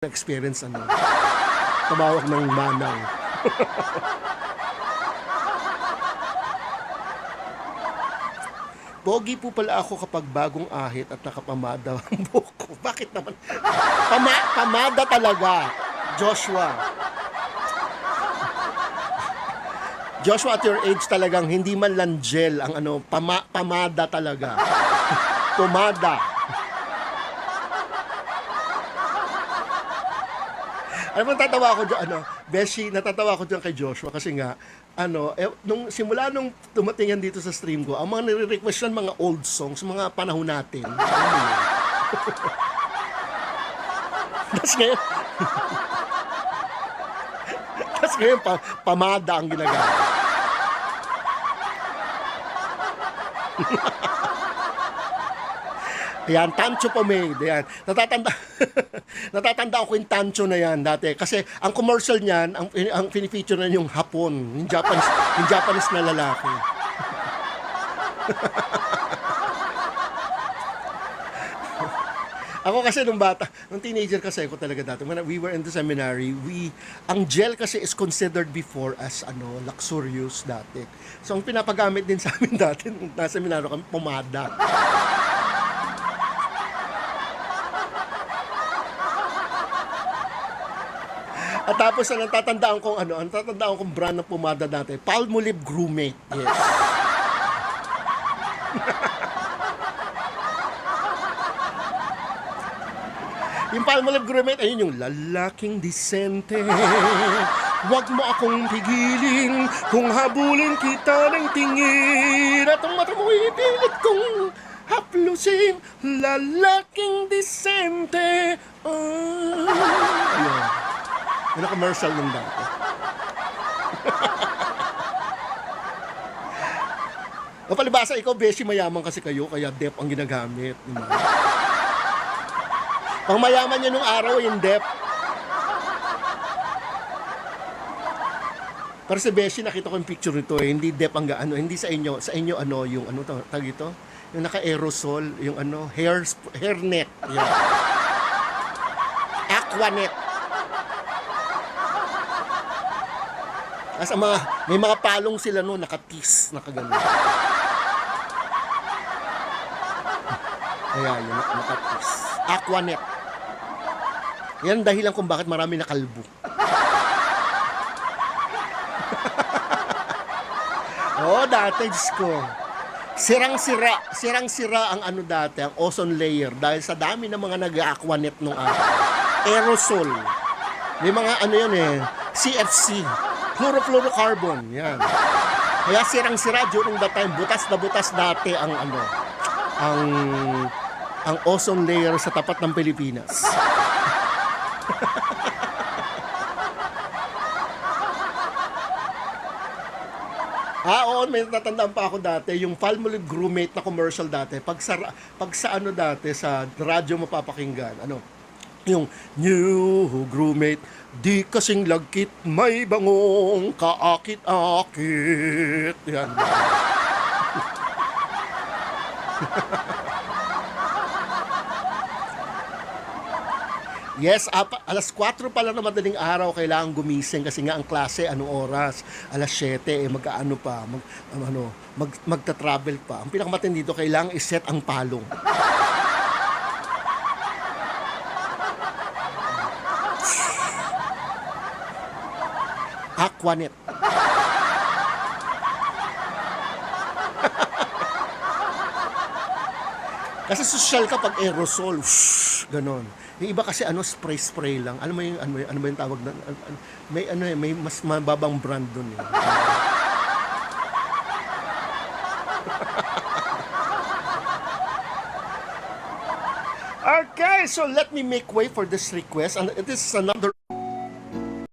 experience tumawag ng manang. Pogi po pala ako kapag bagong ahit at nakapamada ang buhok ko. Bakit naman? Pamada talaga, Joshua. Joshua, at your age talagang hindi man lang gel ang pamada talaga. Pumada. Alam mo, natatawa ako dyan, Beshi, natatawa ako dyan kay Joshua kasi nga, simula nung tumating yan dito sa stream ko, ang mga nire-request yan, mga old songs, mga panahon natin. Tapos ngayon, pamada ang ginagamit. Ayan, Tancho Pomade. Ayan. Natatanda ko yung Tancho na yan dati. Kasi ang commercial niyan, ang pinifeature na yung Hapon. Yung Japanese na lalaki. Ako kasi nung teenager kasi ako talaga dati, when we were in the seminary, ang gel kasi is considered before as luxurious dati. So ang pinapagamit din sa amin dati nung nasa seminary kami, pomada. At tapos ang natatandaan kong brand ng pomada dati, Palmolive Groomate. Yes. Yung Palmolive Groomate, ayun yung lalaking disente. Huwag mo akong pigilin kung habulin kita ng tingin. At ang mata mo ipilit kong haplusin. Lalaking disente. Ayun. Yung commercial nung dati. Palibasa, ikaw, Beshi, mayaman kasi kayo, kaya Dep ang ginagamit. Pang mayaman niya nung araw, yung Dep. Pero si Beshi, nakita ko yung picture nito, hindi Dep ang hindi sa inyo, yung tag ito? Yung naka-aerosol, yung hairnet. Yeah. Aquanet. As may mga palong sila nakatis, nakagano. Ayan, yun, nakatis. Aquanet. Yan dahilan kung bakit marami nakalbo. Dati, Diyos ko. Sirang-sira ang dati, ang ozone layer dahil sa dami ng mga nag-aquanet nung aerosol. May mga CFC. Chlorofluorocarbon, yan. Kaya sirang-sira during that time, butas na butas dati ang ozone layer sa tapat ng Pilipinas. Oo, may natatandaan pa ako dati, yung Palmolive Groomate na commercial dati, pag sa dati, sa radyo mapapakinggan, yung new Groomate, di kasing lagkit, may bangong kaakit-akit. Yan. Yes, alas 4 pa lang na madaling araw kailangan gumising kasi nga ang klase anong oras? Alas 7 magta-travel pa. Ang pinakamatindi dito kailangan i-set ang palong. Aquanet. Kasi social ka pag aerosol, ganon. Yung iba kasi spray lang. Ano ba yung tawag na may mas mababang brand doon eh. Okay, so let me make way for this request, and it is another